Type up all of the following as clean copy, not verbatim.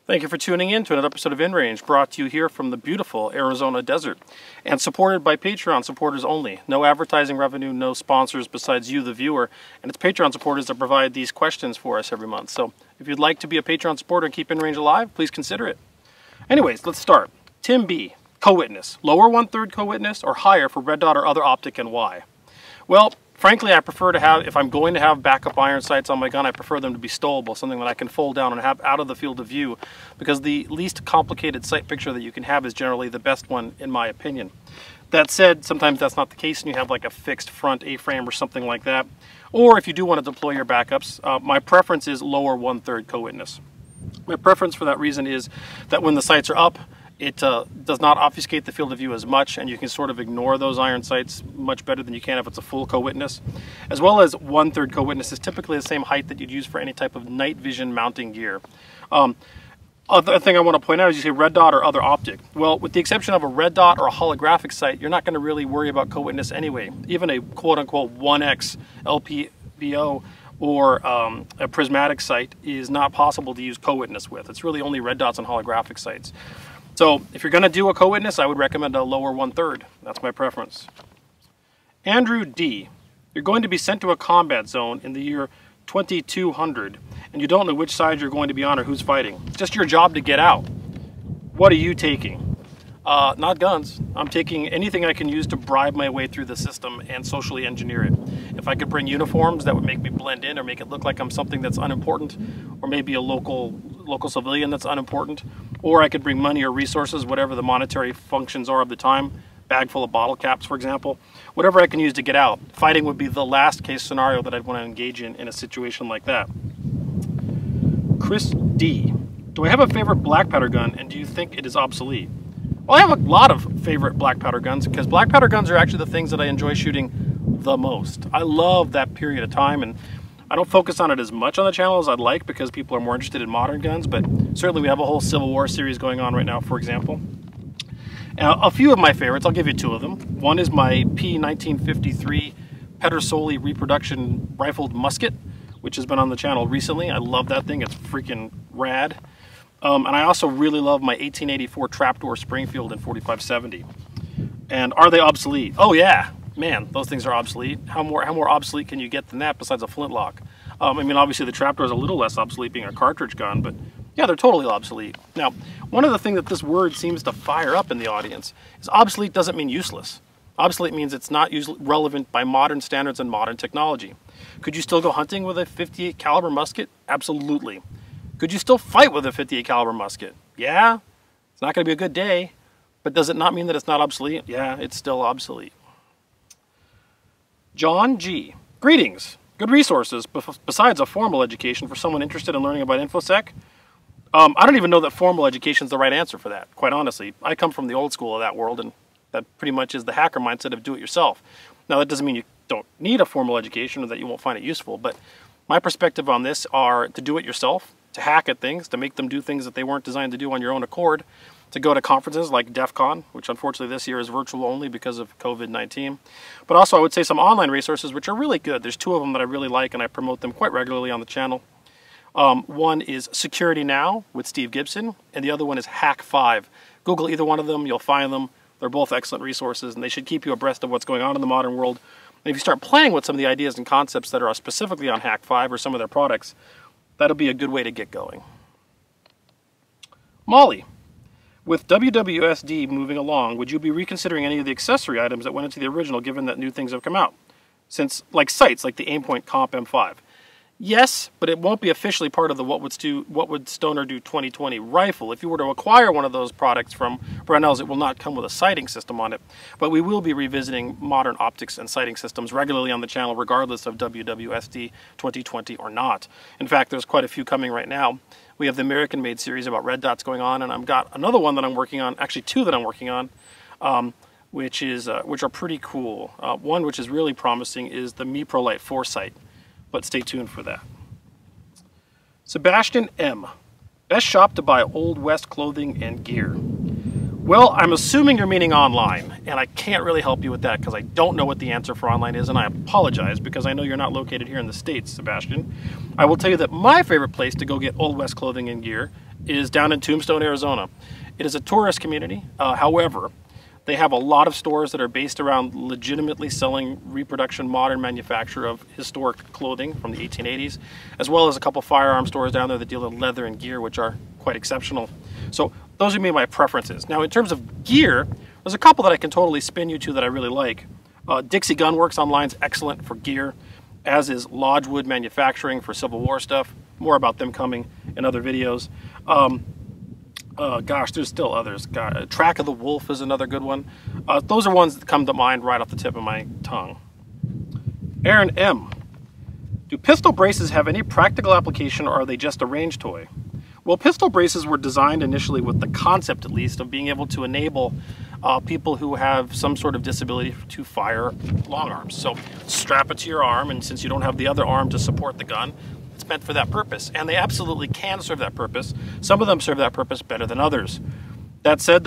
Thank you for tuning in to another episode of InRange, brought to you here from the beautiful Arizona desert, and supported by Patreon supporters only. No advertising revenue, no sponsors besides you, the viewer, and it's Patreon supporters that provide these questions for us every month. So if you'd like to be a Patreon supporter and keep InRange alive, please consider it. Anyways, let's start. Tim B, Cowitness. Lower 1/3 Cowitness or higher for red dot or other optic, and why? Well, frankly, I prefer to have, if I'm going to have backup iron sights on my gun, I prefer them to be stowable, something that I can fold down and have out of the field of view, because the least complicated sight picture that you can have is generally the best one, in my opinion. That said, sometimes that's not the case and you have like a fixed front A-frame or something like that. Or if you do want to deploy your backups, my preference is lower 1/3 Cowitness. My preference for that reason is that when the sights are up, it does not obfuscate the field of view as much, and you can sort of ignore those iron sights much better than you can if it's a full Cowitness. As well as 1/3 Cowitness is typically the same height that you'd use for any type of night vision mounting gear. Other thing I want to point out is you say red dot or other optic. Well, with the exception of a red dot or a holographic sight, you're not going to really worry about Cowitness anyway. Even a quote-unquote 1x LPVO or a prismatic sight is not possible to use Cowitness with. It's really only red dots and holographic sights. So if you're going to do a Cowitness, I would recommend a lower 1/3. That's my preference. Andrew D, you're going to be sent to a combat zone in the year 2200, and you don't know which side you're going to be on or who's fighting. It's just your job to get out. What are you taking? Not guns. I'm taking anything I can use to bribe my way through the system and socially engineer it. If I could bring uniforms that would make me blend in or make it look like I'm something that's unimportant, or maybe a local civilian that's unimportant, or I could bring money or resources, whatever the monetary functions are of the time, bag full of bottle caps, for example, whatever I can use to get out. Fighting would be the last case scenario that I'd want to engage in a situation like that. Kris D, do I have a favorite black powder gun, and do you think it is obsolete? Well, I have a lot of favorite black powder guns, because black powder guns are actually the things that I enjoy shooting the most. I love that period of time, and I don't focus on it as much on the channel as I'd like, because people are more interested in modern guns, but certainly we have a whole Civil War series going on right now, for example. Now, a few of my favorites, I'll give you two of them. One is my P1953 Pedersoli reproduction rifled musket, which has been on the channel recently. I love that thing, it's freaking rad. And I also really love my 1884 Trapdoor Springfield in 4570. And are they obsolete? Oh yeah, man, those things are obsolete. How more obsolete can you get than that besides a flintlock? I mean, obviously the Trapdoor is a little less obsolete being a cartridge gun, but yeah, they're totally obsolete. Now, one of the things that this word seems to fire up in the audience is obsolete doesn't mean useless. Obsolete means it's not relevant by modern standards and modern technology. Could you still go hunting with a 58 caliber musket? Absolutely. Could you still fight with a 58 caliber musket? Yeah, it's not going to be a good day, but does it not mean that it's not obsolete? Yeah, it's still obsolete. John G, greetings. Good resources besides a formal education for someone interested in learning about InfoSec. I don't even know that formal education is the right answer for that, quite honestly. I come from the old school of that world, and that pretty much is the hacker mindset of do-it-yourself. Now, that doesn't mean you don't need a formal education or that you won't find it useful, but my perspective on this are to do it yourself, to hack at things, to make them do things that they weren't designed to do on your own accord, to go to conferences like DEF CON, which unfortunately this year is virtual only because of COVID-19. But also I would say some online resources which are really good. There's two of them that I really like and I promote them quite regularly on the channel. One is Security Now with Steve Gibson, and the other one is Hack5. Google either one of them, you'll find them. They're both excellent resources, and they should keep you abreast of what's going on in the modern world. And if you start playing with some of the ideas and concepts that are specifically on Hack5 or some of their products, that'll be a good way to get going. Molly, with Wwsd moving along, would you be reconsidering any of the accessory items that went into the original, given that new things have come out? Since, like sights, like the Aimpoint Comp M5. Yes, but it won't be officially part of the What Would Stoner Do 2020 rifle. If you were to acquire one of those products from Brunel's, it will not come with a sighting system on it. But we will be revisiting modern optics and sighting systems regularly on the channel, regardless of Wwsd 2020 or not. In fact, there's quite a few coming right now. We have the American-made series about red dots going on, and I've got another one that I'm working on, actually two that I'm working on, which are pretty cool. One which is really promising is the MiProLite Foresight. But stay tuned for that. Sebastian M, best shop to buy Old West clothing and gear. Well, I'm assuming you're meaning online, and I can't really help you with that because I don't know what the answer for online is, and I apologize because I know you're not located here in the States, Sebastian. I will tell you that my favorite place to go get Old West clothing and gear is down in Tombstone, Arizona. It is a tourist community. However, they have a lot of stores that are based around legitimately selling reproduction modern manufacture of historic clothing from the 1880s, as well as a couple firearm stores down there that deal in leather and gear, which are quite exceptional. So those would be my preferences. Now in terms of gear, there's a couple that I can totally spin you to that I really like. Dixie Gun Works online is excellent for gear, as is Lodgewood Manufacturing for Civil War stuff. More about them coming in other videos. Gosh, there's still others. Track of the Wolf is another good one. Those are ones that come to mind right off the tip of my tongue. Aaron M. Do pistol braces have any practical application, or are they just a range toy? Well, pistol braces were designed initially with the concept, at least, of being able to enable people who have some sort of disability to fire long arms. So strap it to your arm, and since you don't have the other arm to support the gun, it's meant for that purpose, and they absolutely can serve that purpose. Some of them serve that purpose better than others. That said,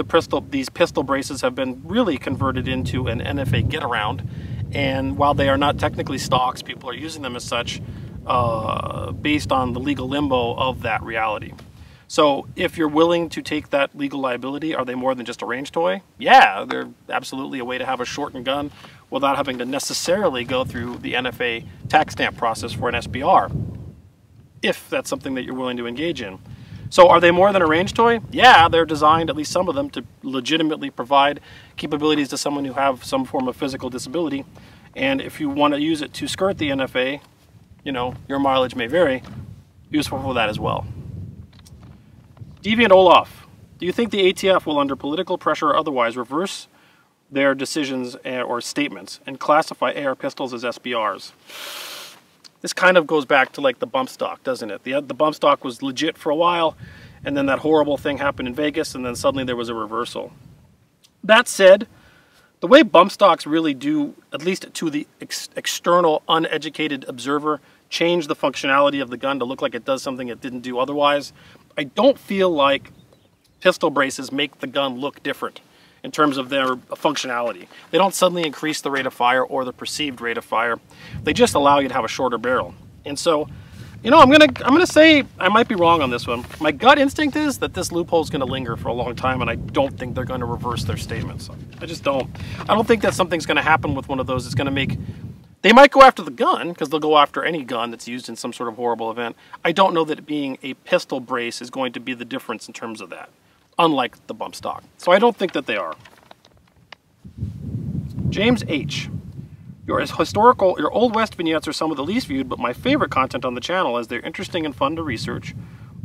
these pistol braces have been really converted into an NFA get-around, and while they are not technically stocks, people are using them as such based on the legal limbo of that reality. So if you're willing to take that legal liability, are they more than just a range toy? Yeah, they're absolutely a way to have a shortened gun without having to necessarily go through the NFA tax stamp process for an SBR, if that's something that you're willing to engage in. So are they more than a range toy? Yeah, they're designed, at least some of them, to legitimately provide capabilities to someone who have some form of physical disability. And if you want to use it to skirt the NFA, you know, your mileage may vary, useful for that as well. Deviant Ollam, do you think the ATF will, under political pressure or otherwise, reverse their decisions or statements and classify AR pistols as SBRs? This kind of goes back to like the bump stock, doesn't it? The bump stock was legit for a while, and then that horrible thing happened in Vegas, and then suddenly there was a reversal. That said, the way bump stocks really do, at least to the external uneducated observer, change the functionality of the gun to look like it does something it didn't do otherwise, I don't feel like pistol braces make the gun look different in terms of their functionality. They don't suddenly increase the rate of fire or the perceived rate of fire. They just allow you to have a shorter barrel. And so, you know, I'm gonna say I might be wrong on this one. My gut instinct is that this loophole is gonna linger for a long time, and I don't think they're gonna reverse their statements. I just don't. I don't think that something's gonna happen with one of those that's gonna make... They might go after the gun, because they'll go after any gun that's used in some sort of horrible event. I don't know that being a pistol brace is going to be the difference in terms of that, unlike the bump stock. So I don't think that they are. James H. Your Old West vignettes are some of the least viewed, but my favorite content on the channel, as they're interesting and fun to research,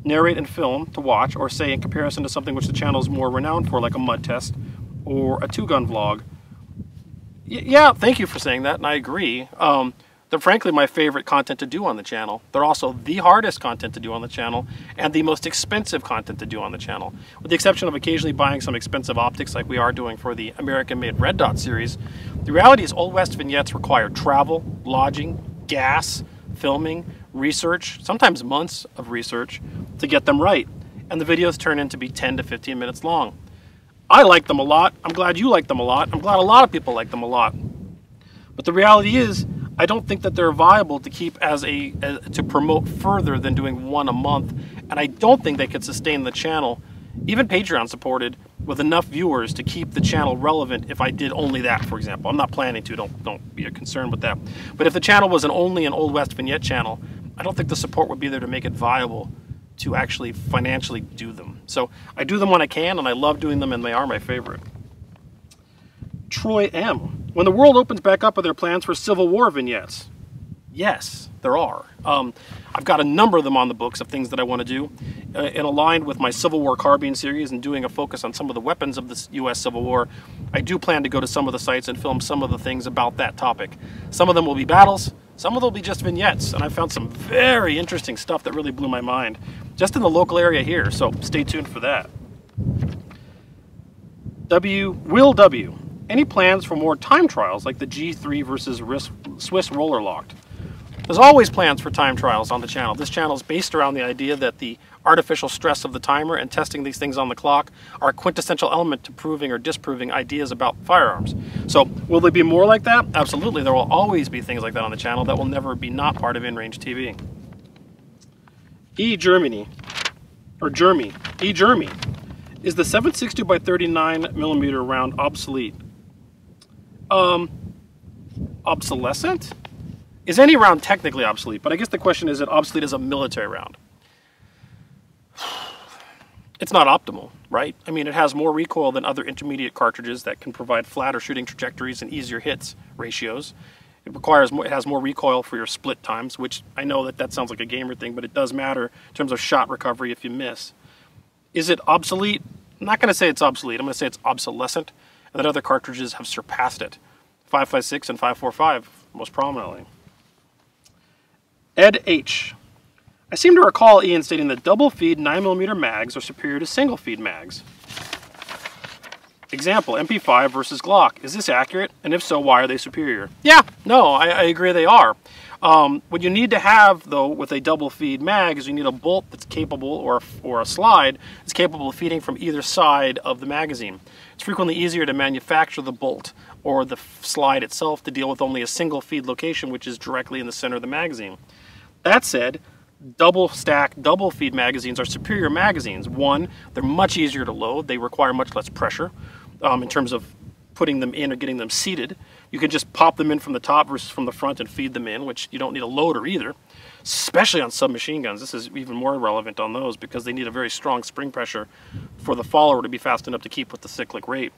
narrate, and film to watch, or say in comparison to something which the channel is more renowned for, like a mud test or a two-gun vlog. Yeah, thank you for saying that, and I agree. They're frankly my favorite content to do on the channel. They're also the hardest content to do on the channel, and the most expensive content to do on the channel. With the exception of occasionally buying some expensive optics like we are doing for the American-made Red Dot series, the reality is Old West vignettes require travel, lodging, gas, filming, research, sometimes months of research to get them right. And the videos turn in to be 10 to 15 minutes long. I like them a lot. I'm glad you like them a lot. I'm glad a lot of people like them a lot. But the reality is, I don't think that they're viable to keep to promote further than doing one a month, and I don't think they could sustain the channel, even Patreon supported, with enough viewers to keep the channel relevant if I did only that, for example. I'm not planning to, don't be concerned with that. But if the channel was only an Old West vignette channel, I don't think the support would be there to make it viable to actually financially do them. So I do them when I can, and I love doing them, and they are my favorite. Troy M. When the world opens back up, are there plans for Civil War vignettes? Yes, there are. I've got a number of them on the books of things that I want to do. And aligned with my Civil War carbine series and doing a focus on some of the weapons of the U.S. Civil War, I do plan to go to some of the sites and film some of the things about that topic. Some of them will be battles, some of them will be just vignettes, and I found some very interesting stuff that really blew my mind, just in the local area here, so stay tuned for that. Will W. Any plans for more time trials like the G3 versus Swiss roller locked? There's always plans for time trials on the channel. This channel is based around the idea that the artificial stress of the timer and testing these things on the clock are a quintessential element to proving or disproving ideas about firearms. So will there be more like that? Absolutely. There will always be things like that on the channel that will never be not part of InRangeTV. Germany. or Jeremy, Jeremy, is the 7.62 by 39mm round obsolete? Obsolescent? Is any round technically obsolete? But I guess the question is, obsolete as a military round? It's not optimal, right? I mean, it has more recoil than other intermediate cartridges that can provide flatter shooting trajectories and easier hits ratios. It has more recoil for your split times, which I know that sounds like a gamer thing, but it does matter in terms of shot recovery if you miss. Is it obsolete? I'm not going to say it's obsolete. I'm going to say it's obsolescent, and that other cartridges have surpassed it. 5.56 and 5.45 most prominently. Ed H. I seem to recall Ian stating that double feed 9mm mags are superior to single feed mags. Example, MP5 versus Glock. Is this accurate? And if so, why are they superior? Yeah, no, I agree they are. What you need to have, though, with a double feed mag is you need a bolt that's capable, or a slide that's capable of feeding from either side of the magazine. It's frequently easier to manufacture the bolt or the slide itself to deal with only a single feed location, which is directly in the center of the magazine. That said, double stack, double feed magazines are superior magazines. One, they're much easier to load. They require much less pressure in terms of putting them in or getting them seated. You can just pop them in from the top versus from the front and feed them in, which you don't need a loader either, especially on submachine guns. This is even more relevant on those because they need a very strong spring pressure for the follower to be fast enough to keep with the cyclic rate.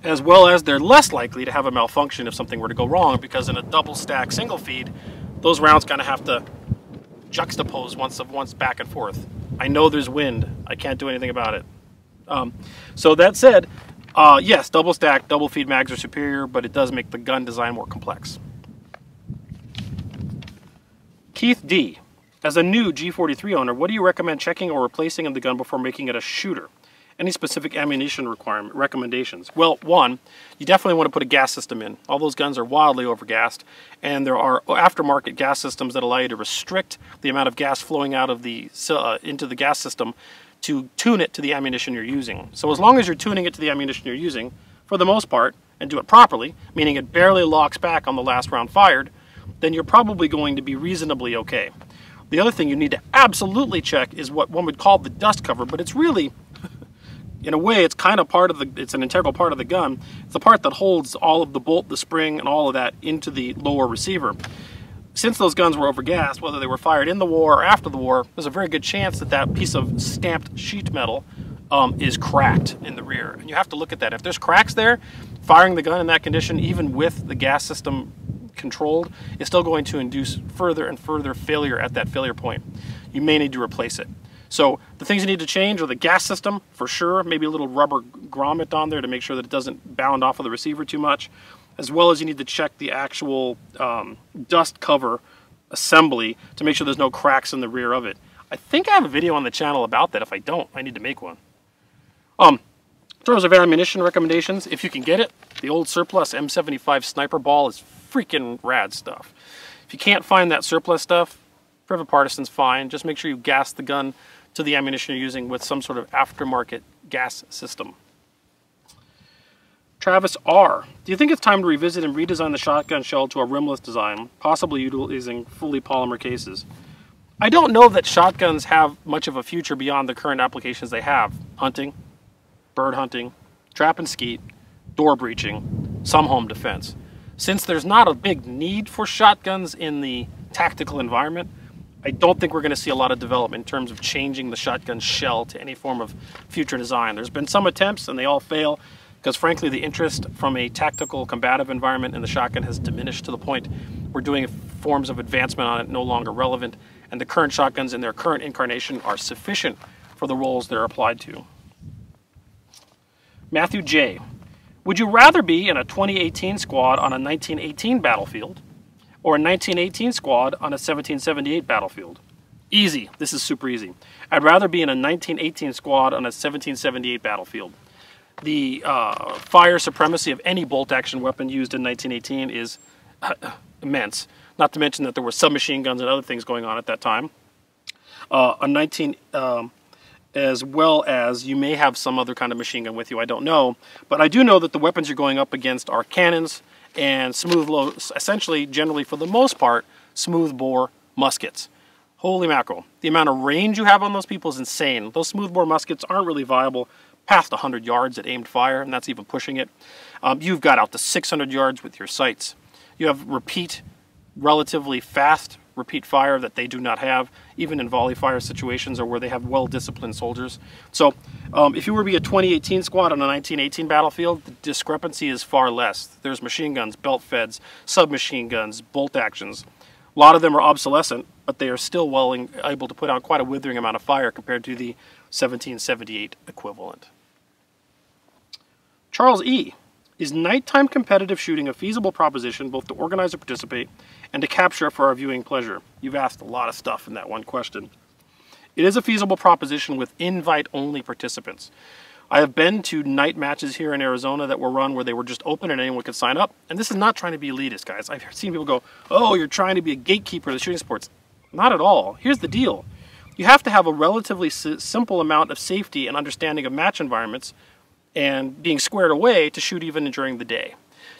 As well as they're less likely to have a malfunction if something were to go wrong, because in a double stack single feed, those rounds kind of have to juxtapose once back and forth. I know there's wind. I can't do anything about it. So that said, yes, double stack, double feed mags are superior, but it does make the gun design more complex. Keith D. As a new G43 owner, what do you recommend checking or replacing in the gun before making it a shooter? Any specific ammunition recommendations? Well, one, you definitely want to put a gas system in. All those guns are wildly overgassed, and there are aftermarket gas systems that allow you to restrict the amount of gas flowing out of the into the gas system to tune it to the ammunition you're using. So as long as you're tuning it to the ammunition you're using, for the most part, and do it properly, meaning it barely locks back on the last round fired, then you're probably going to be reasonably okay. The other thing you need to absolutely check is what one would call the dust cover, but it's really, in a way, it's kind of it's an integral part of the gun. It's the part that holds all of the bolt, the spring, and all of that into the lower receiver. Since those guns were overgassed, whether they were fired in the war or after the war, there's a very good chance that that piece of stamped sheet metal is cracked in the rear. And you have to look at that. If there's cracks there, firing the gun in that condition, even with the gas system controlled, is still going to induce further and further failure at that failure point. You may need to replace it. So the things you need to change are the gas system, for sure, maybe a little rubber grommet on there to make sure that it doesn't bound off of the receiver too much, as well as you need to check the actual dust cover assembly to make sure there's no cracks in the rear of it. I think I have a video on the channel about that. If I don't, I need to make one. In terms of ammunition recommendations, if you can get it, the old surplus M75 sniper ball is freaking rad stuff. If you can't find that surplus stuff, Privet Partisan's fine. Just make sure you gas the gun to the ammunition you're using with some sort of aftermarket gas system. Travis R. Do you think it's time to revisit and redesign the shotgun shell to a rimless design, possibly utilizing fully polymer cases? I don't know that shotguns have much of a future beyond the current applications they have. Hunting, bird hunting, trap and skeet, door breaching, some home defense. Since there's not a big need for shotguns in the tactical environment, I don't think we're going to see a lot of development in terms of changing the shotgun shell to any form of future design. There's been some attempts and they all fail because frankly the interest from a tactical combative environment in the shotgun has diminished to the point where doing forms of advancement on it no longer relevant, and the current shotguns in their current incarnation are sufficient for the roles they're applied to. Matthew J. Would you rather be in a 2018 squad on a 1918 battlefield or a 1918 squad on a 1778 battlefield? Easy. This is super easy. I'd rather be in a 1918 squad on a 1778 battlefield. The fire supremacy of any bolt-action weapon used in 1918 is immense. Not to mention that there were submachine guns and other things going on at that time. As well as you may have some other kind of machine gun with you, I don't know. But I do know that the weapons you're going up against are cannons and essentially, generally for the most part, smooth bore muskets. Holy mackerel. The amount of range you have on those people is insane. Those smoothbore muskets aren't really viable past 100 yards at aimed fire, and that's even pushing it. You've got out to 600 yards with your sights. You have repeat, relatively fast repeat fire that they do not have, even in volley fire situations or where they have well-disciplined soldiers. So if you were to be a 2018 squad on a 1918 battlefield, the discrepancy is far less. There's machine guns, belt feds, submachine guns, bolt actions. A lot of them are obsolescent, but they are still able to put out quite a withering amount of fire compared to the 1778 equivalent. Charles E. Is nighttime competitive shooting a feasible proposition both to organize and participate and to capture for our viewing pleasure? You've asked a lot of stuff in that one question. It is a feasible proposition with invite-only participants. I have been to night matches here in Arizona that were run where they were just open and anyone could sign up. And this is not trying to be elitist, guys. I've seen people go, oh, you're trying to be a gatekeeper of the shooting sports. Not at all. Here's the deal. You have to have a relatively simple amount of safety and understanding of match environments and being squared away to shoot even during the day.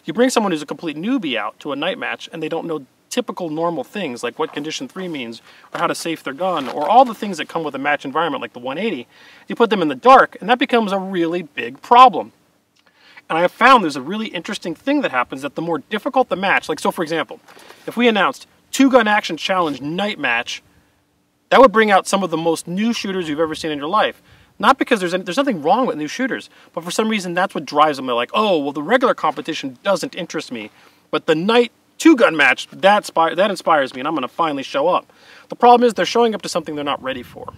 You bring someone who's a complete newbie out to a night match and they don't know typical normal things like what condition 3 means or how to safe their gun or all the things that come with a match environment like the 180. You put them in the dark and that becomes a really big problem. And I have found there's a really interesting thing that happens that the more difficult the match, like so for example, if we announced 2-gun action challenge night match, that would bring out some of the most new shooters you've ever seen in your life. Not because there's nothing wrong with new shooters, but for some reason that's what drives them. They're like, oh, well, the regular competition doesn't interest me, but the night 2-gun match, that inspires me, and I'm going to finally show up. The problem is they're showing up to something they're not ready for,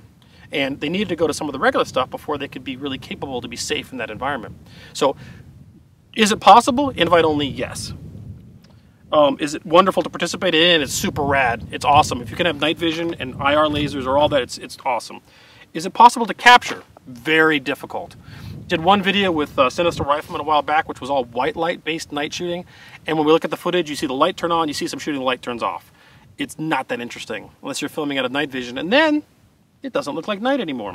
and they needed to go to some of the regular stuff before they could be really capable to be safe in that environment. So, is it possible? Invite only, yes. Is it wonderful to participate in? It's super rad. It's awesome. If you can have night vision and IR lasers or all that, it's awesome. Is it possible to capture? Very difficult. Did one video with Sinister Rifleman a while back, which was all white light based night shooting, and when we look at the footage, you see the light turn on, you see some shooting, the light turns off. It's not that interesting unless you're filming out of night vision, and then it doesn't look like night anymore.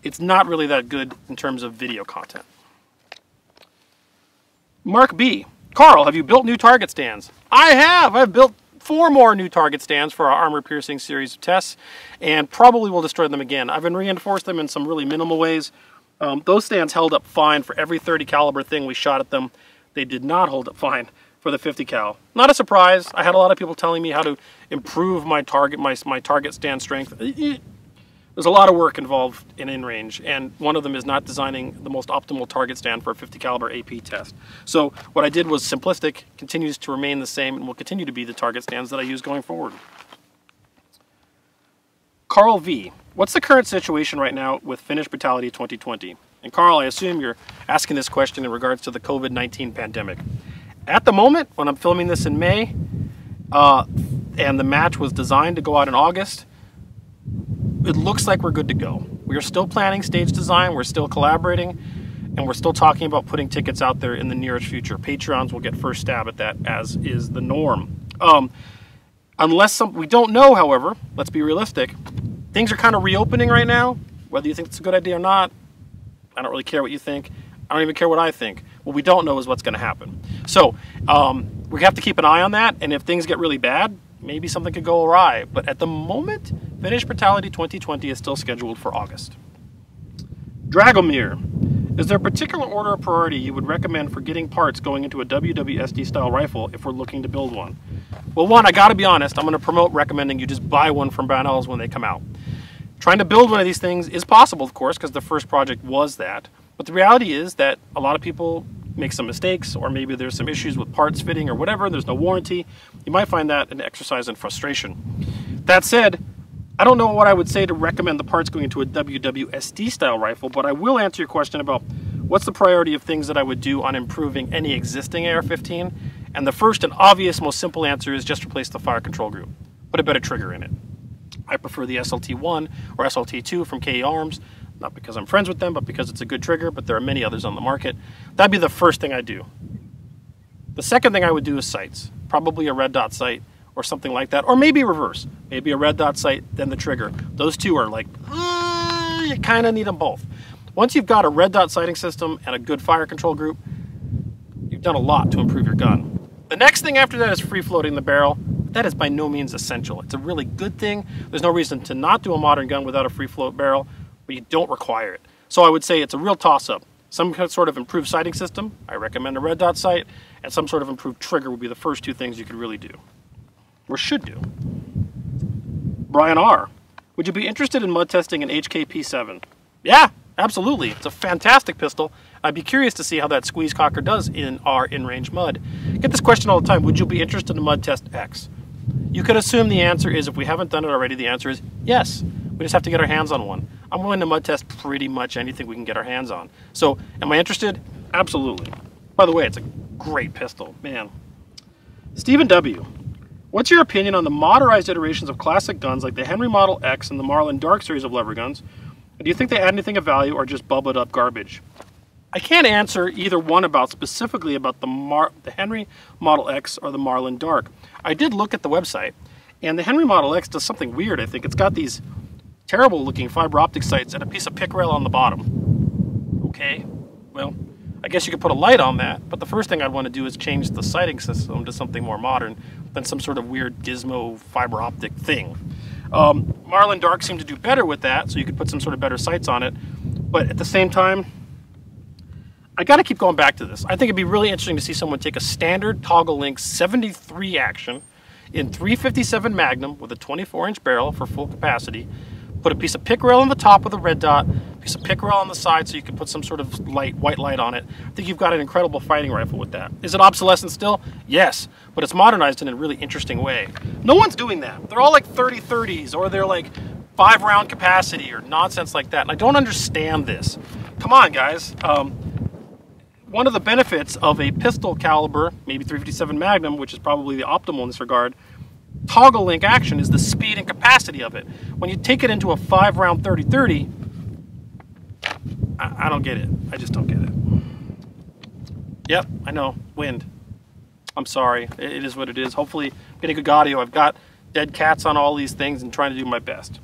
It's not really that good in terms of video content. Mark B. Carl, have you built new target stands? I have. I've built 4 more new target stands for our armor-piercing series of tests, and probably will destroy them again. I've reinforced them in some really minimal ways. Those stands held up fine for every 30 caliber thing we shot at them. They did not hold up fine for the 50 cal. Not a surprise. I had a lot of people telling me how to improve my target stand strength. There's a lot of work involved in InRange, and one of them is not designing the most optimal target stand for a 50 caliber AP test. So what I did was simplistic, continues to remain the same, and will continue to be the target stands that I use going forward. Carl V. What's the current situation right now with Finnish Brutality 2020? And Carl, I assume you're asking this question in regards to the COVID-19 pandemic. At the moment, when I'm filming this in May, and the match was designed to go out in August, it looks like we're good to go. We are still planning stage design, we're still collaborating, and we're still talking about putting tickets out there in the nearest future. Patreons will get first stab at that, as is the norm. We don't know, however, let's be realistic, things are kind of reopening right now. Whether you think it's a good idea or not, I don't really care what you think. I don't even care what I think. What we don't know is what's going to happen. So we have to keep an eye on that, and if things get really bad, maybe something could go awry. But at the moment, Finnish Brutality 2020 is still scheduled for August. Dragomir, is there a particular order of priority you would recommend for getting parts going into a Wwsd style rifle if we're looking to build one? Well, one, I gotta be honest, I'm gonna promote recommending you just buy one from Brownells when they come out. Trying to build one of these things is possible, of course, because the first project was that. But the reality is that a lot of people make some mistakes, or maybe there's some issues with parts fitting or whatever, there's no warranty. You might find that an exercise in frustration. That said, I don't know what I would say to recommend the parts going into a Wwsd style rifle, but I will answer your question about what's the priority of things that I would do on improving any existing AR-15. And the first and obvious, most simple answer is just replace the fire control group. Put a better trigger in it. I prefer the SLT-1 or SLT-2 from KE Arms, not because I'm friends with them, but because it's a good trigger, but there are many others on the market. That'd be the first thing I do. The second thing I would do is sights. Probably a red dot sight or something like that, or maybe reverse. Maybe a red dot sight, then the trigger. Those two are like, you kind of need them both. Once you've got a red dot sighting system and a good fire control group, you've done a lot to improve your gun. The next thing after that is free floating the barrel. that is by no means essential. It's a really good thing. There's no reason to not do a modern gun without a free float barrel, but you don't require it. So I would say it's a real toss-up. Some sort of improved sighting system, I recommend a red dot sight, and some sort of improved trigger would be the first two things you could really do, or should do. Brian R. Would you be interested in mud testing an HKP7? Yeah, absolutely. It's a fantastic pistol. I'd be curious to see how that squeeze cocker does in our in-range mud. I get this question all the time. Would you be interested in mud test X? You could assume the answer is, if we haven't done it already, the answer is yes. We just have to get our hands on one. I'm willing to mud test pretty much anything we can get our hands on. So, am I interested? Absolutely. By the way, it's a great pistol, man. Stephen W. What's your opinion on the motorized iterations of classic guns like the Henry Model X and the Marlin Dark series of lever guns? Do you think they add anything of value or just bubble it up garbage? I can't answer either one specifically about the Henry Model X or the Marlin Dark. I did look at the website, and the Henry Model X does something weird, I think. It's got these terrible looking fiber optic sights and a piece of pick rail on the bottom. Okay, well, I guess you could put a light on that, but the first thing I'd want to do is change the sighting system to something more modern than some sort of weird gizmo fiber optic thing. Marlin Dark seemed to do better with that, so you could put some sort of better sights on it, but at the same time, I gotta keep going back to this. I think it'd be really interesting to see someone take a standard toggle link 73 action in 357 Magnum with a 24-inch barrel for full capacity, put a piece of pick rail on the top with a red dot, piece of pick rail on the side so you can put some sort of white light on it. I think you've got an incredible fighting rifle with that. Is it obsolescent still? Yes, but it's modernized in a really interesting way. No one's doing that. They're all like 30-30s, or they're like 5-round capacity or nonsense like that, and I don't understand this. Come on, guys. One of the benefits of a pistol caliber, maybe 357 Magnum, which is probably the optimal in this regard, toggle link action is the speed and capacity of it. When you take it into a 5-round 30-30, I don't get it. I just don't get it. Yep, I know. Wind. I'm sorry. It is what it is. Hopefully, I'm getting good audio. I've got dead cats on all these things and trying to do my best.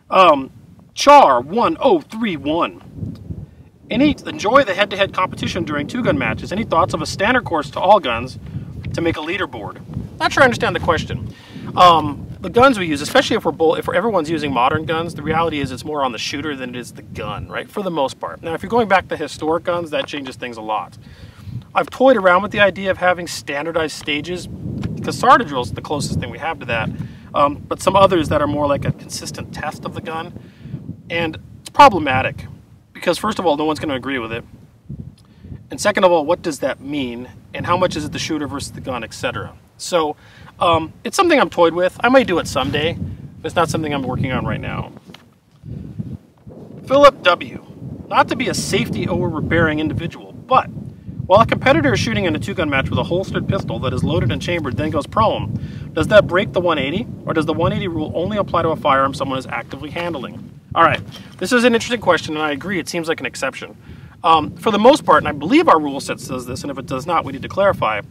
Char 1031. Enjoy the head-to-head competition during two-gun matches. Any thoughts of a standard course to all guns to make a leaderboard? Not sure I understand the question. The guns we use, especially if everyone's using modern guns, the reality is it's more on the shooter than it is the gun, right? For the most part. Now, if you're going back to historic guns, that changes things a lot. I've toyed around with the idea of having standardized stages, because Sarda drill is the closest thing we have to that. But some others that are more like a consistent test of the gun. And it's problematic, because first of all, no one's going to agree with it. And second of all, what does that mean? And how much is it the shooter versus the gun, etc.? So, it's something I'm toyed with. I might do it someday, but it's not something I'm working on right now. Philip W. Not to be a safety overbearing individual, but while a competitor is shooting in a two-gun match with a holstered pistol that is loaded and chambered, then goes prone, does that break the 180? Or does the 180 rule only apply to a firearm someone is actively handling? All right, this is an interesting question, and I agree, it seems like an exception. For the most part, and I believe our rule set says this, and if it does not, we need to clarify,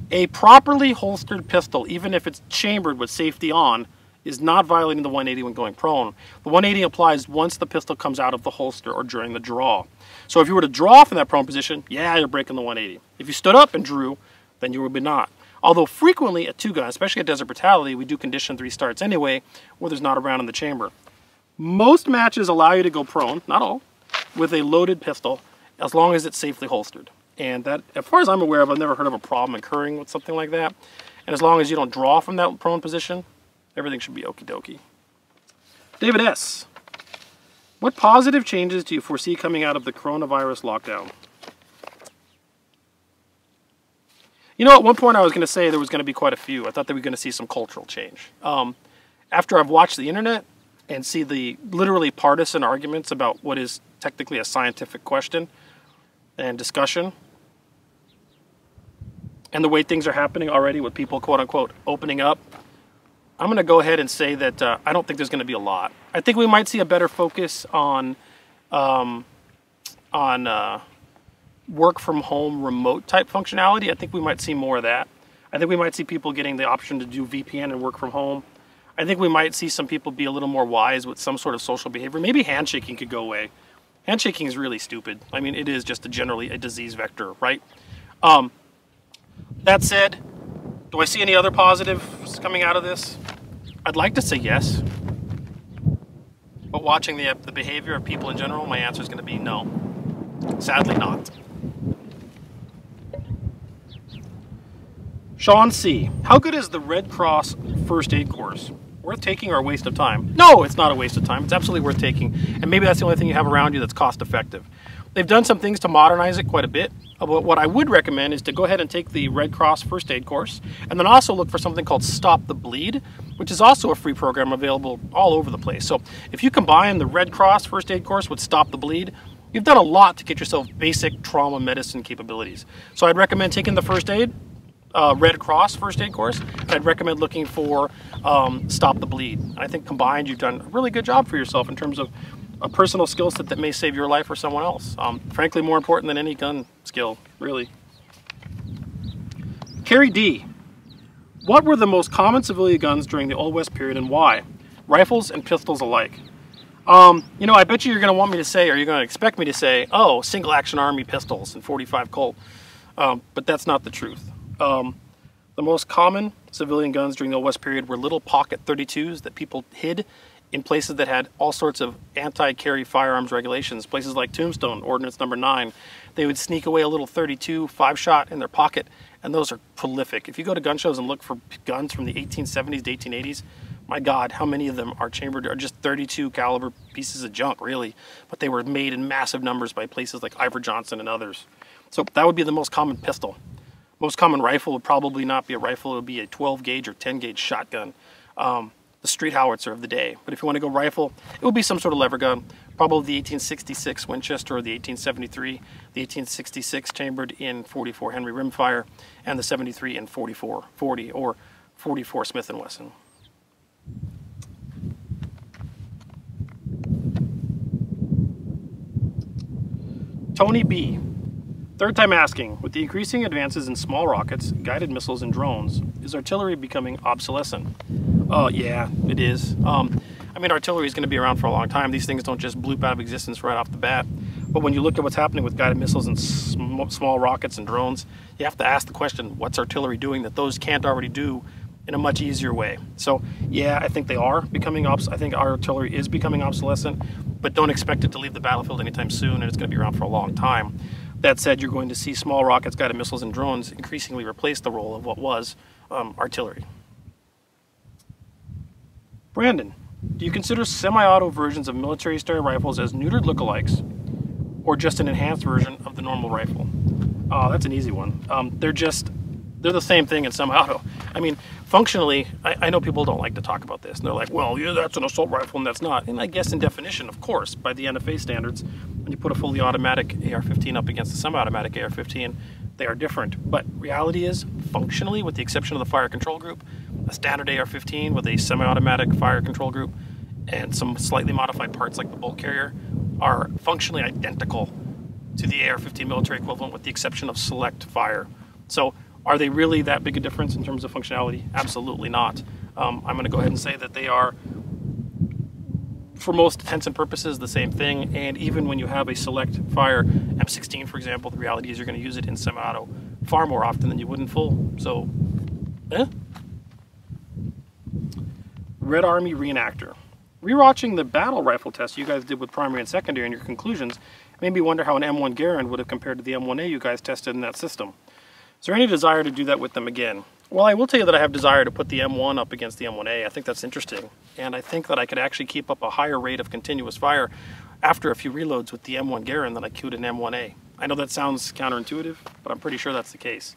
a properly holstered pistol, even if it's chambered with safety on, is not violating the 180 when going prone. The 180 applies once the pistol comes out of the holster or during the draw. So if you were to draw from that prone position, yeah, you're breaking the 180. If you stood up and drew, then you would be not. Although frequently at two-gun, especially at Desert Brutality, we do condition 3 starts anyway, where there's not a round in the chamber. Most matches allow you to go prone, not all, with a loaded pistol, as long as it's safely holstered. And that, as far as I'm aware of, I've never heard of a problem occurring with something like that. And as long as you don't draw from that prone position, everything should be okie dokie. David S. What positive changes do you foresee coming out of the coronavirus lockdown? You know, at one point I was going to say there was going to be quite a few. I thought that we were going to see some cultural change. After I've watched the internet and see the literally partisan arguments about what is technically a scientific question and discussion, and the way things are happening already with people, quote-unquote, opening up, I'm going to go ahead and say that I don't think there's going to be a lot. I think we might see a better focus on work from home remote type functionality. I think we might see more of that. I think we might see people getting the option to do VPN and work from home. I think we might see some people be a little more wise with some sort of social behavior. Maybe handshaking could go away. Handshaking is really stupid. I mean, it is just generally a disease vector, right? That said, Do I see any other positives coming out of this? I'd like to say yes. But watching the behavior of people in general, my answer is going to be no. Sadly not. Sean C. How good is the Red Cross first aid course? Worth taking or a waste of time? No, it's not a waste of time. It's absolutely worth taking. And maybe that's the only thing you have around you that's cost effective. They've done some things to modernize it quite a bit. But what I would recommend is to go ahead and take the Red Cross first aid course, and then also look for something called Stop the Bleed, which is also a free program available all over the place. So if you combine the Red Cross first aid course with Stop the Bleed, you've done a lot to get yourself basic trauma medicine capabilities. So I'd recommend taking the first aid, Red Cross first aid course, and I'd recommend looking for Stop the Bleed. I think combined you've done a really good job for yourself in terms of a personal skill set that may save your life or someone else. Frankly, more important than any gun skill, really. Kris D. What were the most common civilian guns during the Old West period and why? Rifles and pistols alike. You know, I bet you're going to want me to say, or you're going to expect me to say, oh, single action army pistols and 45 Colt. But that's not the truth. The most common civilian guns during the Old West period were little pocket 32s that people hid in places that had all sorts of anti-carry firearms regulations, places like Tombstone, Ordinance Number 9. They would sneak away a little 32 5-shot in their pocket, and those are prolific. If you go to gun shows and look for guns from the 1870s to 1880s, my God, how many of them are chambered, are just 32 caliber pieces of junk, really. But they were made in massive numbers by places like Ivor Johnson and others. So that would be the most common pistol. Most common rifle would probably not be a rifle, it would be a 12 gauge or 10 gauge shotgun. The street howitzer of the day. But if you want to go rifle, it would be some sort of lever gun, probably the 1866 Winchester or the 1873, the 1866 chambered in 44 Henry rimfire, and the 73 in 44 40 or 44 Smith & Wesson. Tony B. Third time asking, with the increasing advances in small rockets, guided missiles, and drones, is artillery becoming obsolescent? Yeah, it is. I mean, artillery is going to be around for a long time. These things don't just bloop out of existence right off the bat. But when you look at what's happening with guided missiles and small rockets and drones, you have to ask the question, what's artillery doing that those can't already do in a much easier way? So, yeah, I think they are becoming I think our artillery is becoming obsolescent, but don't expect it to leave the battlefield anytime soon, and it's going to be around for a long time. That said, you're going to see small rockets, guided missiles, and drones increasingly replace the role of what was artillery. Brandon, do you consider semi-auto versions of military-style rifles as neutered lookalikes, or just an enhanced version of the normal rifle? Oh, that's an easy one. They're the same thing in semi-auto. I mean, functionally, I know people don't like to talk about this. And they're like, well, yeah, that's an assault rifle and that's not. And I guess in definition, of course, by the NFA standards, when you put a fully automatic AR-15 up against a semi-automatic AR-15, they are different. But reality is, functionally, with the exception of the fire control group, a standard AR-15 with a semi-automatic fire control group and some slightly modified parts like the bolt carrier are functionally identical to the AR-15 military equivalent with the exception of select fire. So are they really that big a difference in terms of functionality? Absolutely not. I'm going to go ahead and say that they are, for most intents and purposes, the same thing. And even when you have a select fire M16, for example, the reality is you're going to use it in semi-auto far more often than you would in full. So, Red Army Reenactor. Rewatching the battle rifle test you guys did with primary and secondary and your conclusions made me wonder how an M1 Garand would have compared to the M1A you guys tested in that system. Is there any desire to do that with them again? Well, I will tell you that I have desire to put the M1 up against the M1A. I think that's interesting. And I think that I could actually keep up a higher rate of continuous fire after a few reloads with the M1 Garand than I could an M1A. I know that sounds counterintuitive, but I'm pretty sure that's the case.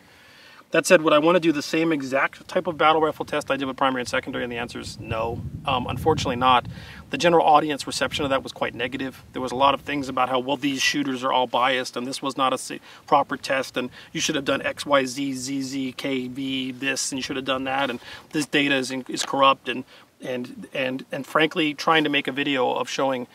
That said, would I want to do the same exact type of battle rifle test I did with primary and secondary? And the answer is no. Unfortunately not. The general audience reception of that was quite negative. There was a lot of things about how, well, these shooters are all biased and this was not a proper test and you should have done X, Y, Z, Z, Z, K, B, this, and you should have done that, and this data is corrupt, and frankly, trying to make a video of showing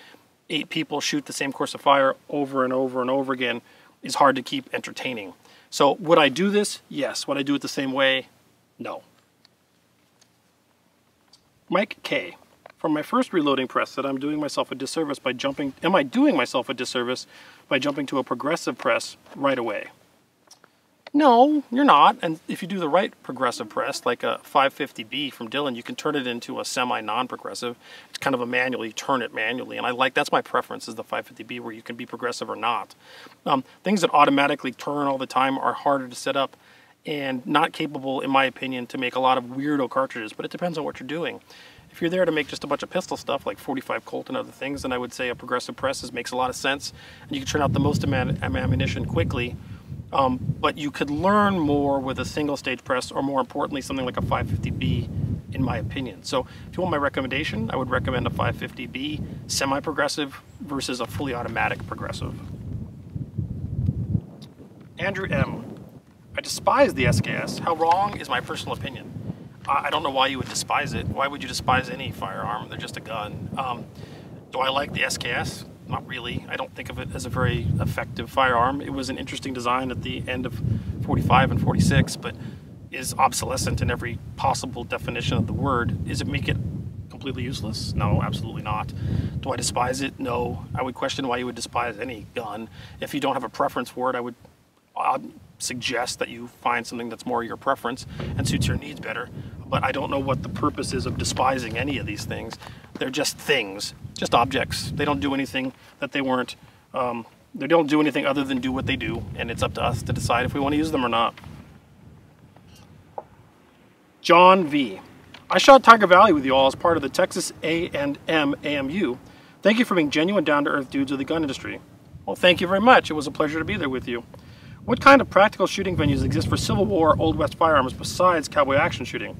8 people shoot the same course of fire over and over and over again is hard to keep entertaining. So would I do this? Yes. Would I do it the same way? No. Mike K. From my first reloading press that I'm doing myself a disservice by jumping, am I doing myself a disservice by jumping to a progressive press right away? No, you're not. And if you do the right progressive press, like a 550B from Dylan, you can turn it into a semi-non-progressive. It's kind of a manual. You turn it manually. And that's my preference, is the 550B, where you can be progressive or not. Things that automatically turn all the time are harder to set up and not capable, in my opinion, to make a lot of weirdo cartridges. But it depends on what you're doing. If you're there to make just a bunch of pistol stuff like 45 Colt and other things, then I would say a progressive press makes a lot of sense. And you can turn out the most ammunition quickly. But you could learn more with a single stage press, or more importantly, something like a 550B, in my opinion. So if you want my recommendation, I would recommend a 550B semi-progressive versus a fully automatic progressive. Andrew M. I despise the SKS. How wrong is my personal opinion? I don't know why you would despise it. Why would you despise any firearm? They're just a gun. Do I like the SKS? Not really. I don't think of it as a very effective firearm. It was an interesting design at the end of 45 and 46, but is obsolescent in every possible definition of the word. Does it make it completely useless? No, absolutely not. Do I despise it? No. I would question why you would despise any gun. If you don't have a preference for it, I would suggest that you find something that's more your preference and suits your needs better. But I don't know what the purpose is of despising any of these things. They're just things, just objects. They don't do anything that they weren't. They don't do anything other than do what they do, and it's up to us to decide if we want to use them or not. John V. I shot Tiger Valley with you all as part of the Texas A&M AMU. Thank you for being genuine, down-to-earth dudes of the gun industry. Well, thank you very much. It was a pleasure to be there with you. What kind of practical shooting venues exist for Civil War Old West firearms besides cowboy action shooting?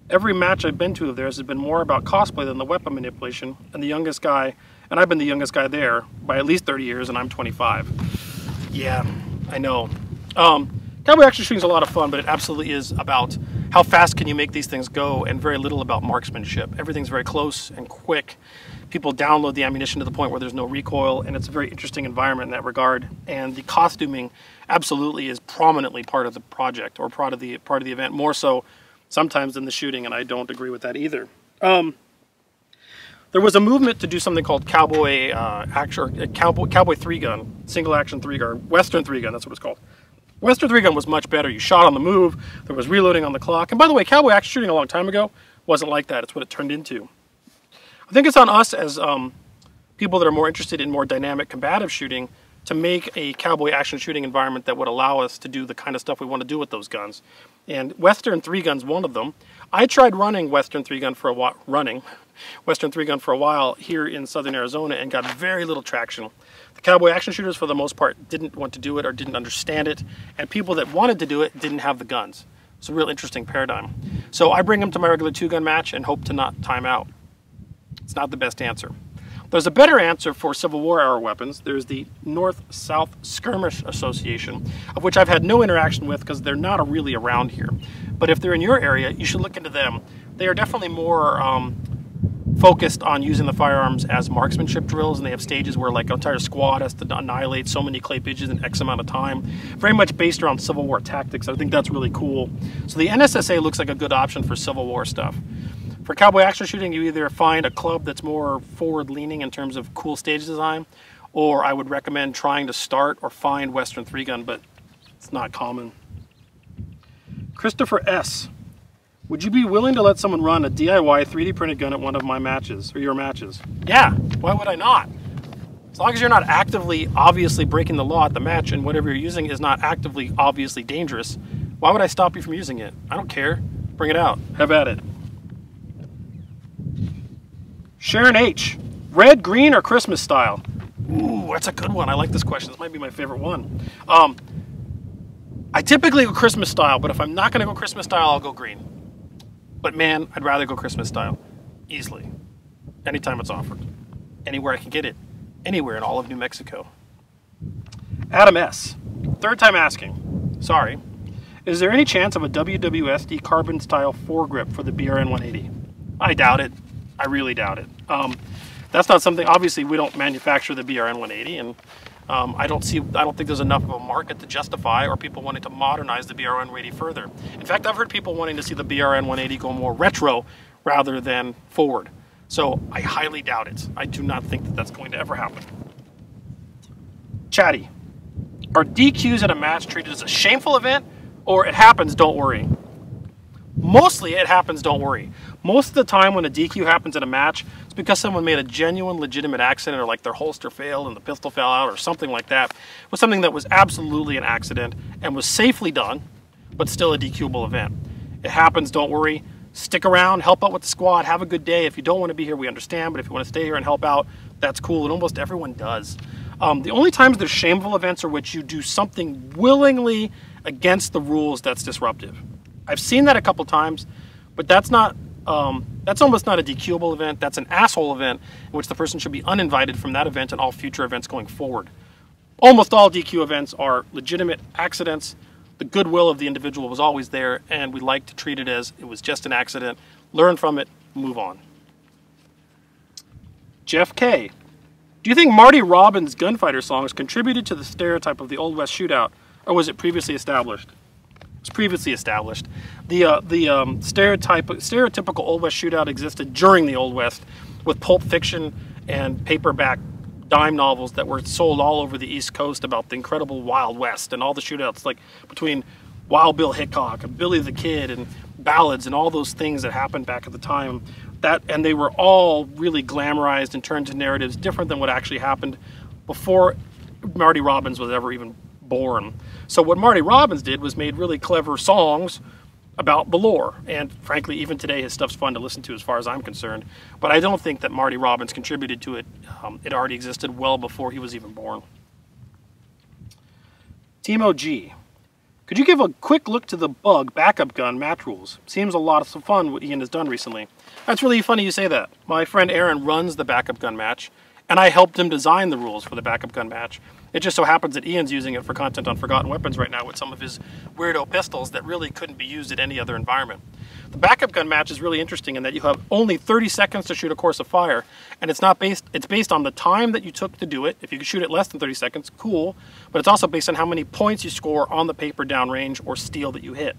Every match I've been to of theirs has been more about cosplay than the weapon manipulation, and I've been the youngest guy there by at least 30 years, and I'm 25. Yeah, I know. Cowboy action shooting is a lot of fun, but it absolutely is about how fast can you make these things go, and very little about marksmanship. Everything's very close and quick. People download the ammunition to the point where there's no recoil, and it's a very interesting environment in that regard. And the costuming absolutely is prominently part of the project, or part of the event, more so sometimes than the shooting, and I don't agree with that either. There was a movement to do something called Cowboy Cowboy 3-gun, single action 3-gun, Western 3-gun, that's what it's called. Western 3-gun was much better. You shot on the move, there was reloading on the clock. And by the way, cowboy action shooting a long time ago wasn't like that. It's what it turned into. I think it's on us as people that are more interested in more dynamic combative shooting to make a cowboy action shooting environment that would allow us to do the kind of stuff we want to do with those guns. And Western 3-gun's one of them. I tried running Western 3-gun for a while here in southern Arizona and got very little traction. The cowboy action shooters, for the most part, didn't want to do it or didn't understand it, and people that wanted to do it didn't have the guns. It's a real interesting paradigm. So I bring them to my regular 2-gun match and hope to not time out. It's not the best answer. There's a better answer for Civil War era weapons. There's the North-South Skirmish Association, of which I've had no interaction with because they're not really around here. But if they're in your area, you should look into them. They are definitely more focused on using the firearms as marksmanship drills, and they have stages where like an entire squad has to annihilate so many clay pigeons in X amount of time. Very much based around Civil War tactics. I think that's really cool. So the NSSA looks like a good option for Civil War stuff. For cowboy action shooting, you either find a club that's more forward-leaning in terms of cool stage design, or I would recommend trying to start or find Western 3-gun, but it's not common. Christopher S. Would you be willing to let someone run a DIY 3D printed gun at one of my matches, or your matches? Yeah, why would I not? As long as you're not actively, obviously breaking the law at the match and whatever you're using is not actively, obviously dangerous, why would I stop you from using it? I don't care. Bring it out. Have at it. Sharon H. Red, green, or Christmas style? Ooh, that's a good one. I like this question. This might be my favorite one. I typically go Christmas style, but if I'm not going to go Christmas style, I'll go green. But man, I'd rather go Christmas style. Easily. Anytime it's offered. Anywhere I can get it. Anywhere in all of New Mexico. Adam S. Third time asking. Sorry. Is there any chance of a Wwsd carbon style foregrip for the BRN 180? I doubt it. I really doubt it. That's not something, obviously we don't manufacture the BRN 180, and I don't think there's enough of a market to justify or people wanting to modernize the BRN 180 further. In fact, I've heard people wanting to see the BRN 180 go more retro rather than forward. So I highly doubt it. I do not think that that's going to ever happen. Chatty. Are DQs at a match treated as a shameful event or it happens, don't worry. Mostly it happens, don't worry. Most of the time when a DQ happens in a match, it's because someone made a genuine, legitimate accident, or like their holster failed and the pistol fell out or something like that. It was something that was absolutely an accident and was safely done, but still a DQable event. It happens, don't worry. Stick around, help out with the squad, have a good day. If you don't want to be here, we understand, but if you want to stay here and help out, that's cool, and almost everyone does. The only times there's shameful events are which you do something willingly against the rules that's disruptive. I've seen that a couple times, but that's not, that's almost not a DQable event. That's an asshole event in which the person should be uninvited from that event and all future events going forward. Almost all DQ events are legitimate accidents. The goodwill of the individual was always there, and we like to treat it as it was just an accident, learn from it, move on. Jeff K. Do you think Marty Robbins' Gunfighter songs contributed to the stereotype of the Old West shootout, or was it previously established? It was previously established. The stereotypical Old West shootout existed during the Old West with Pulp Fiction and paperback dime novels that were sold all over the East Coast about the incredible Wild West and all the shootouts like between Wild Bill Hickok and Billy the Kid and ballads and all those things that happened back at the time. And they were all really glamorized and turned to narratives different than what actually happened before Marty Robbins was ever even born. So what Marty Robbins did was made really clever songs about the lore, and frankly even today his stuff's fun to listen to as far as I'm concerned, but I don't think that Marty Robbins contributed to it. It already existed well before he was even born. Timo G. Could you give a quick look to the bug backup gun match rules? Seems a lot of fun what Ian has done recently. That's really funny you say that. My friend Aaron runs the backup gun match, and I helped him design the rules for the backup gun match. It just so happens that Ian's using it for content on Forgotten Weapons right now with some of his weirdo pistols that really couldn't be used in any other environment. The backup gun match is really interesting in that you have only 30 seconds to shoot a course of fire, and it's based on the time that you took to do it. If you can shoot it less than 30 seconds, cool, but it's also based on how many points you score on the paper downrange or steel that you hit.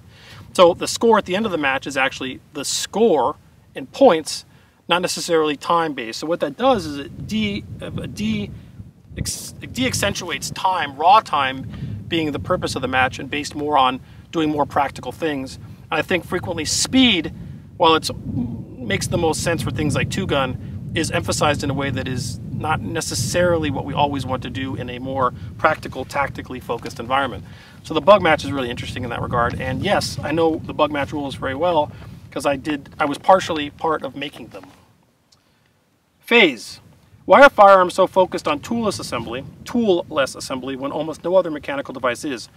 So the score at the end of the match is actually the score in points, not necessarily time-based. So what that does is it de-accentuates time, raw time being the purpose of the match, and based more on doing more practical things. And I think frequently speed, while it makes the most sense for things like two-gun, is emphasized in a way that is not necessarily what we always want to do in a more practical, tactically focused environment. So the bug match is really interesting in that regard. And yes, I know the bug match rules very well because I was partially part of making them. Phase. Why are firearms so focused on toolless assembly when almost no other mechanical device is?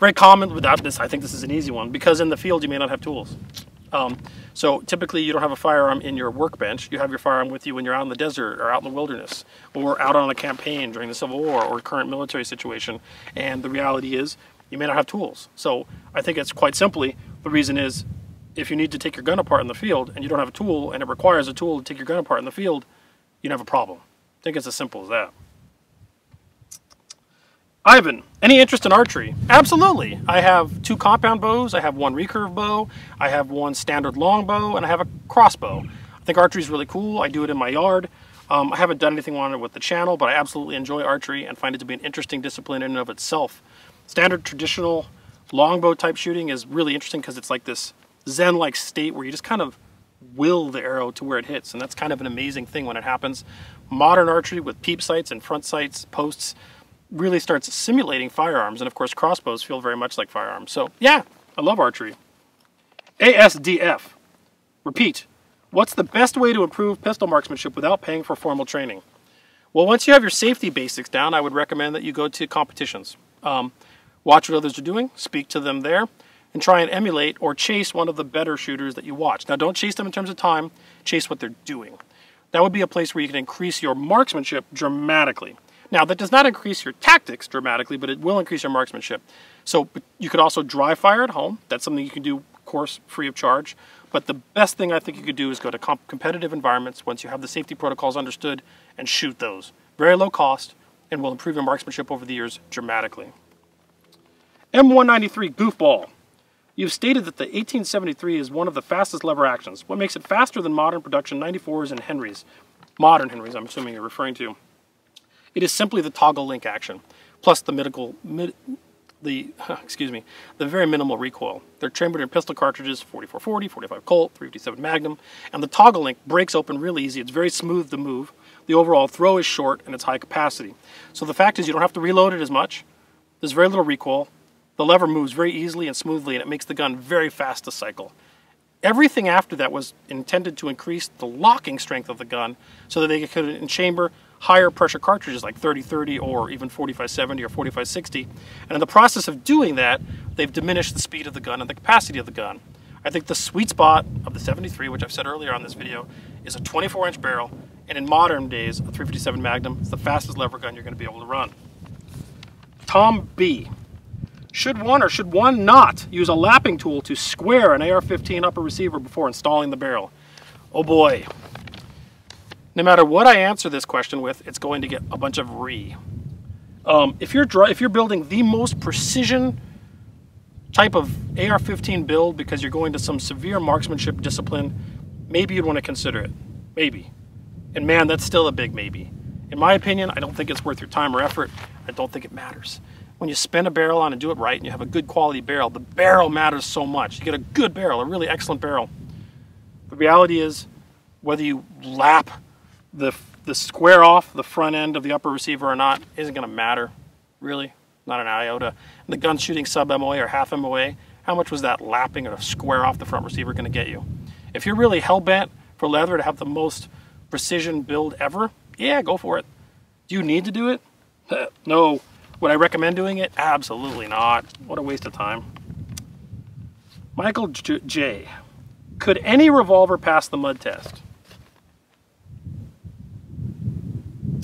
Very common without this, I think this is an easy one, because in the field you may not have tools. So typically you don't have a firearm in your workbench. You have your firearm with you when you're out in the desert or out in the wilderness or out on a campaign during the Civil War or current military situation. And the reality is you may not have tools. So I think it's quite simply, the reason is if you need to take your gun apart in the field and you don't have a tool and it requires a tool to take your gun apart in the field, you have a problem. I think it's as simple as that. Ivan, any interest in archery? Absolutely. I have 2 compound bows, I have 1 recurve bow, I have 1 standard long bow, and I have a crossbow. I think archery is really cool. I do it in my yard. I haven't done anything on it with the channel, but I absolutely enjoy archery and find it to be an interesting discipline in and of itself. Standard traditional longbow type shooting is really interesting because it's like this zen-like state where you just kind of will the arrow to where it hits, and that's kind of an amazing thing when it happens. Modern archery with peep sights and front sights, posts, really starts simulating firearms, and of course crossbows feel very much like firearms. So yeah, I love archery. ASDF. Repeat. What's the best way to improve pistol marksmanship without paying for formal training? Well, once you have your safety basics down, I would recommend that you go to competitions. Watch what others are doing, speak to them there, and try and emulate or chase one of the better shooters that you watch. Now don't chase them in terms of time, chase what they're doing. That would be a place where you can increase your marksmanship dramatically. Now, that does not increase your tactics dramatically, but it will increase your marksmanship. So you could also dry fire at home. That's something you can do, of course, free of charge. But the best thing I think you could do is go to competitive environments once you have the safety protocols understood and shoot those. Very low cost and will improve your marksmanship over the years dramatically. M193 Goofball. You've stated that the 1873 is one of the fastest lever actions. What makes it faster than modern production 94s and Henrys? Modern Henrys, I'm assuming you're referring to. It is simply the toggle link action, plus the excuse me, the very minimal recoil. They're chambered in pistol cartridges, 4440, 45 Colt, 357 Magnum, and the toggle link breaks open really easy. It's very smooth to move. The overall throw is short and it's high capacity. So the fact is you don't have to reload it as much. There's very little recoil. The lever moves very easily and smoothly, and it makes the gun very fast to cycle. Everything after that was intended to increase the locking strength of the gun so that they could in-chamber higher pressure cartridges like 30-30 or even 45-70 or 45-60. And in the process of doing that, they've diminished the speed of the gun and the capacity of the gun. I think the sweet spot of the 73, which I've said earlier on this video, is a 24-inch barrel, and in modern days, a 357 Magnum is the fastest lever gun you're going to be able to run. Tom B. Should one or should one not use a lapping tool to square an AR-15 upper receiver before installing the barrel? Oh boy. No matter what I answer this question with, it's going to get a bunch of if you're building the most precision type of AR-15 build because you're going to some severe marksmanship discipline, maybe you'd want to consider it. Maybe. And man, that's still a big maybe. In my opinion, I don't think it's worth your time or effort. I don't think it matters. When you spin a barrel on and do it right and you have a good quality barrel, the barrel matters so much. You get a good barrel, a really excellent barrel. The reality is, whether you lap the square off the front end of the upper receiver or not isn't going to matter, really, not an iota. And the gun shooting sub-MOA or half MOA, how much was that lapping or square off the front receiver going to get you? If you're really hell-bent for leather to have the most precision build ever, yeah, go for it. Do you need to do it? No. Would I recommend doing it? Absolutely not. What a waste of time. Michael J. Could any revolver pass the mud test?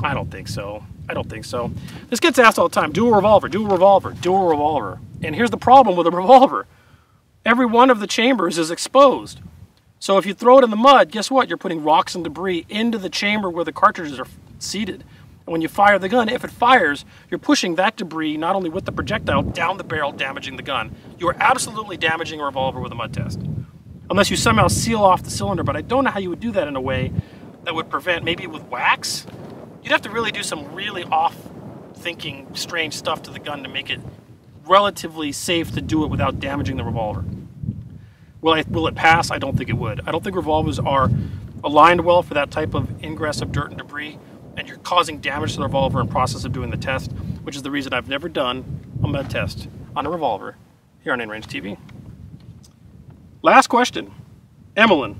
I don't think so. I don't think so. This gets asked all the time. Do a revolver, do a revolver, do a revolver. And here's the problem with a revolver. Every one of the chambers is exposed. So if you throw it in the mud, guess what? You're putting rocks and debris into the chamber where the cartridges are seated. And when you fire the gun, if it fires, you're pushing that debris, not only with the projectile, down the barrel, damaging the gun. You are absolutely damaging a revolver with a mud test. Unless you somehow seal off the cylinder, but I don't know how you would do that in a way that would prevent, maybe with wax? You'd have to really do some really off-thinking, strange stuff to the gun to make it relatively safe to do it without damaging the revolver. Will it pass? I don't think it would. I don't think revolvers are aligned well for that type of ingress of dirt and debris, and you're causing damage to the revolver in the process of doing the test, which is the reason I've never done a mud test on a revolver here on InRangeTV. Last question. Emmeline,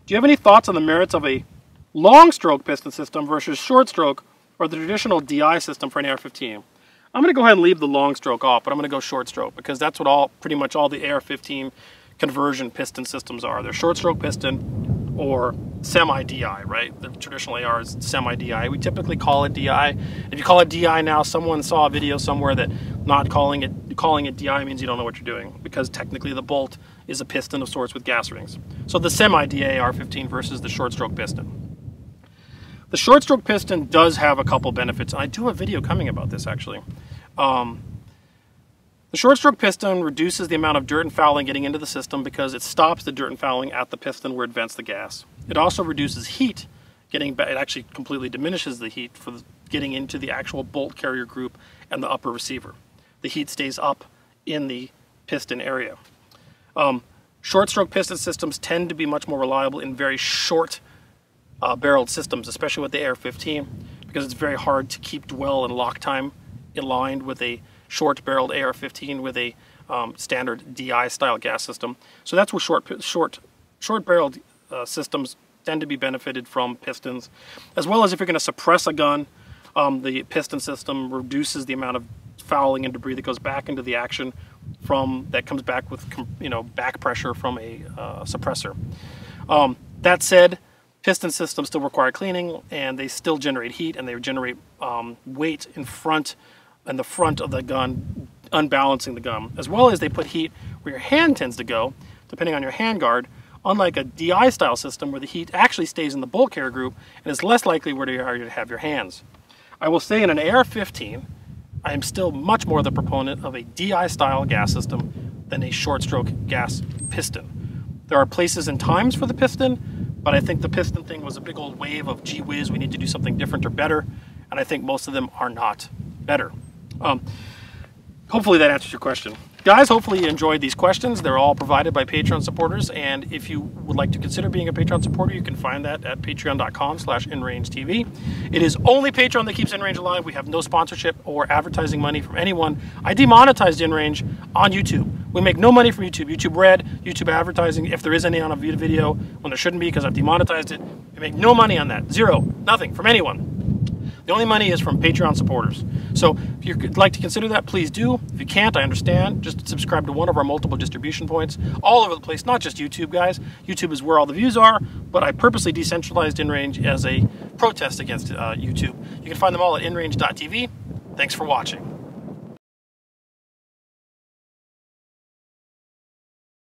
do you have any thoughts on the merits of a long stroke piston system versus short stroke or the traditional DI system for an AR-15? I'm going to go ahead and leave the long stroke off, but I'm going to go short stroke because that's what pretty much all the AR-15 conversion piston systems are. They're short stroke piston or semi-DI, right? The traditional AR is semi-DI. We typically call it DI. If you call it DI now, someone saw a video somewhere that not calling it DI means you don't know what you're doing, because technically the bolt is a piston of sorts with gas rings. So the semi-DI AR-15 versus the short stroke piston. The short stroke piston does have a couple benefits, and I do have a video coming about this actually. The short stroke piston reduces the amount of dirt and fouling getting into the system because it stops the dirt and fouling at the piston where it vents the gas. It also reduces heat it actually completely diminishes the heat for getting into the actual bolt carrier group and the upper receiver. The heat stays up in the piston area. Short stroke piston systems tend to be much more reliable in very short barreled systems, especially with the AR-15, because it's very hard to keep dwell and lock time aligned with a short barreled AR-15 with a standard DI style gas system. So that's where short barreled systems tend to be benefited from pistons, as well as if you're going to suppress a gun, the piston system reduces the amount of fouling and debris that goes back into the action that comes back with back pressure from a suppressor. That said, piston systems still require cleaning, and they still generate heat, and they generate weight in the front of the gun, unbalancing the gun, as well as they put heat where your hand tends to go, depending on your hand guard, unlike a DI style system where the heat actually stays in the bolt carrier group and is less likely where you are to have your hands. I will say in an AR-15, I am still much more the proponent of a DI style gas system than a short stroke gas piston. There are places and times for the piston, but I think the piston thing was a big old wave of gee whiz, we need to do something different or better, and I think most of them are not better. Hopefully that answers your question. Guys, hopefully you enjoyed these questions. They're all provided by Patreon supporters, and if you would like to consider being a Patreon supporter, you can find that at patreon.com/InRangeTV. It is only Patreon that keeps InRange alive. We have no sponsorship or advertising money from anyone. I demonetized InRange on YouTube. We make no money from YouTube. YouTube Red, YouTube advertising, if there is any on a video, when there shouldn't be because I've demonetized it. We make no money on that. Zero. Nothing from anyone. The only money is from Patreon supporters. So if you'd like to consider that, please do. If you can't, I understand. Just subscribe to one of our multiple distribution points all over the place, not just YouTube, guys. YouTube is where all the views are, but I purposely decentralized InRange as a protest against YouTube. You can find them all at InRange.tv. Thanks for watching.